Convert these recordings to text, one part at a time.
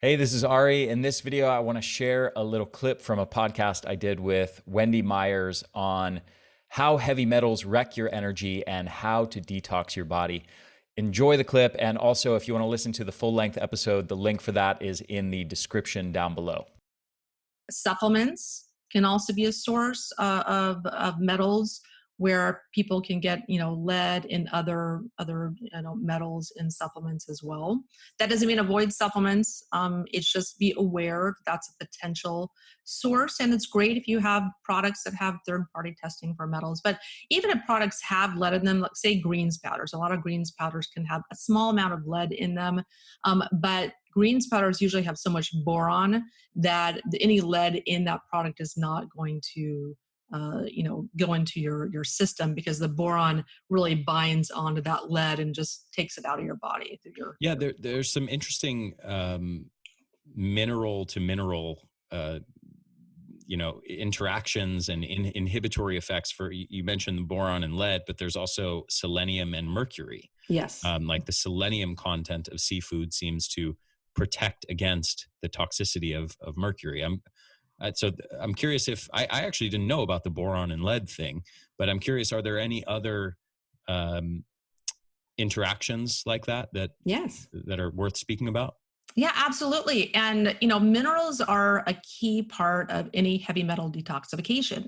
Hey, this is Ari. In this video, I want to share a little clip from a podcast I did with Wendy Myers on how heavy metals wreck your energy and how to detox your body. Enjoy the clip. And also, if you want to listen to the full-length episode, the link for that is in the description down below. Supplements can also be a source of metals where people can get lead and other metals in supplements as well. That doesn't mean avoid supplements. It's just be aware that's a potential source, and it's great if you have products that have third-party testing for metals. But even if products have lead in them, like say greens powders, a lot of greens powders can have a small amount of lead in them, but greens powders usually have so much boron that any lead in that product is not going to go into your system, because the boron really binds onto that lead and just takes it out of your body through your Yeah, there's some interesting mineral to mineral interactions and inhibitory effects. For you mentioned the boron and lead, but there's also selenium and mercury. Yes. Like the selenium content of seafood seems to protect against the toxicity of mercury. I'm curious if I actually didn't know about the boron and lead thing, but I'm curious, are there any other interactions like that Yes. that are worth speaking about? Yeah, absolutely. And, minerals are a key part of any heavy metal detoxification.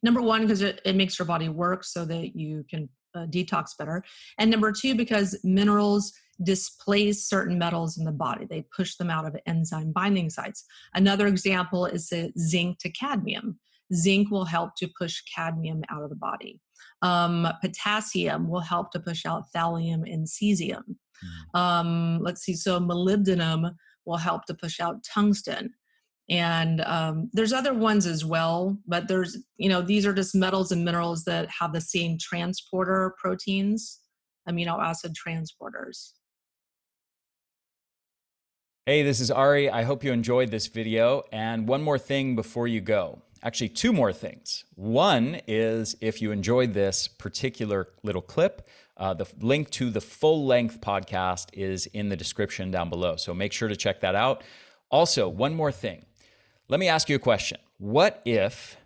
Number one, because it makes your body work so that you can detox better. And number two, because minerals displace certain metals in the body. They push them out of enzyme binding sites. Another example is the zinc to cadmium. Zinc will help to push cadmium out of the body. Potassium will help to push out thallium and cesium. Let's see, so molybdenum will help to push out tungsten. And there's other ones as well, but these are just metals and minerals that have the same transporter proteins, amino acid transporters. Hey, this is Ari. I hope you enjoyed this video. And one more thing before you go. Actually, two more things. One is, if you enjoyed this particular little clip, the link to the full-length podcast is in the description down below. So make sure to check that out. Also, one more thing. Let me ask you a question. What if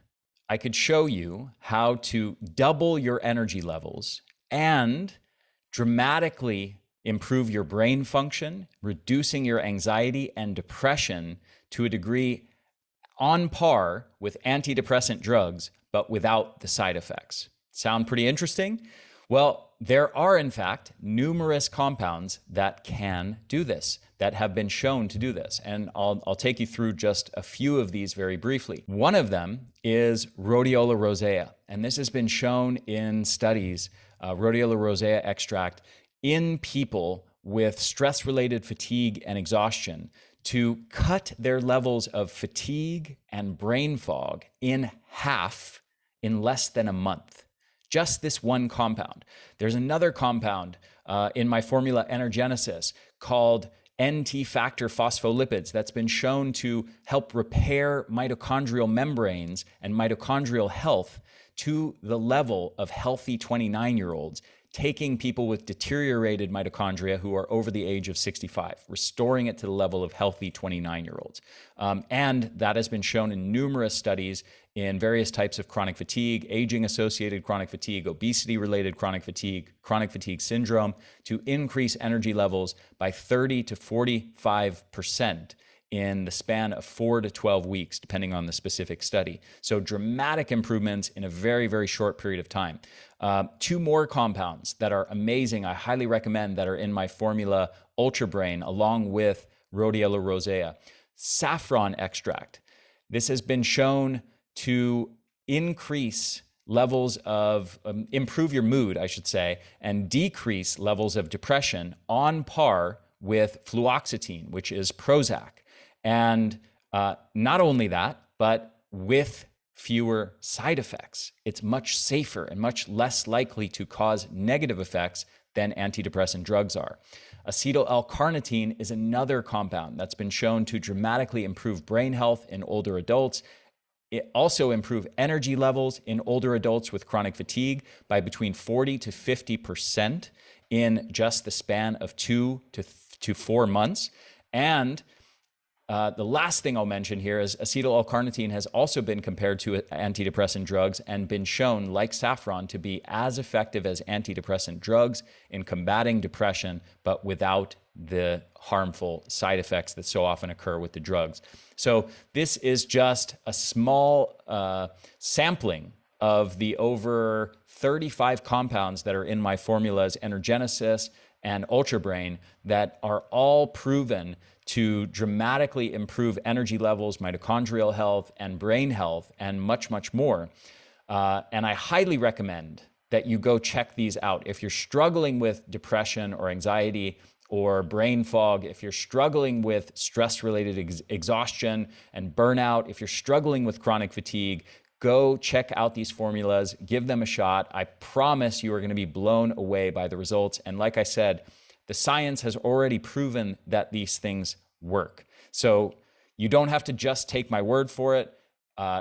I could show you how to double your energy levels and dramatically improve your brain function, reducing your anxiety and depression to a degree on par with antidepressant drugs, but without the side effects? Sound pretty interesting? Well, there are, in fact, numerous compounds that can do this, that have been shown to do this. And I'll take you through just a few of these very briefly. One of them is rhodiola rosea. And this has been shown in studies, rhodiola rosea extract in people with stress-related fatigue and exhaustion, to cut their levels of fatigue and brain fog in half in less than a month. Just this one compound. There's another compound in my formula Energenesis called NT factor phospholipids that's been shown to help repair mitochondrial membranes and mitochondrial health to the level of healthy 29-year-olds, taking people with deteriorated mitochondria who are over the age of 65, restoring it to the level of healthy 29-year-olds. And that has been shown in numerous studies in various types of chronic fatigue, aging-associated chronic fatigue, obesity-related chronic fatigue syndrome, to increase energy levels by 30 to 45% in the span of 4 to 12 weeks, depending on the specific study. So dramatic improvements in a very, very short period of time. Two more compounds that are amazing, I highly recommend, that are in my formula Ultra Brain, along with rhodiola rosea. Saffron extract. This has been shown to increase levels of, improve your mood, I should say, and decrease levels of depression on par with fluoxetine, which is Prozac. And not only that, but with fewer side effects. It's much safer and much less likely to cause negative effects than antidepressant drugs are. Acetyl L-carnitine is another compound that's been shown to dramatically improve brain health in older adults. It also improve energy levels in older adults with chronic fatigue by between 40 to 50% in just the span of 2 to 4 months. And The last thing I'll mention here is acetyl L-carnitine has also been compared to antidepressant drugs and been shown, like saffron, to be as effective as antidepressant drugs in combating depression, but without the harmful side effects that so often occur with the drugs. So this is just a small sampling of the over 35 compounds that are in my formulas, Energenesis and Ultra Brain, that are all proven to dramatically improve energy levels, mitochondrial health, and brain health, and much, much more. And I highly recommend that you go check these out. If you're struggling with depression or anxiety or brain fog, if you're struggling with stress-related exhaustion and burnout, if you're struggling with chronic fatigue, go check out these formulas, give them a shot. I promise you are going to be blown away by the results. And like I said, the science has already proven that these things work. So you don't have to just take my word for it.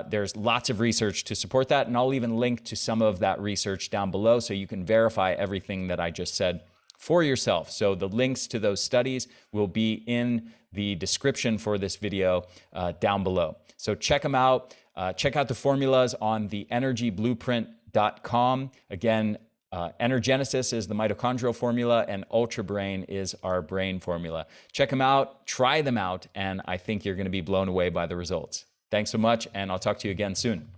There's lots of research to support that. And I'll even link to some of that research down below so you can verify everything that I just said for yourself. So the links to those studies will be in the description for this video down below. So check them out. Check out the formulas on the energyblueprint.com. Again, Energenesis is the mitochondrial formula, and Ultra Brain is our brain formula. Check them out, try them out, and I think you're going to be blown away by the results. Thanks so much, and I'll talk to you again soon.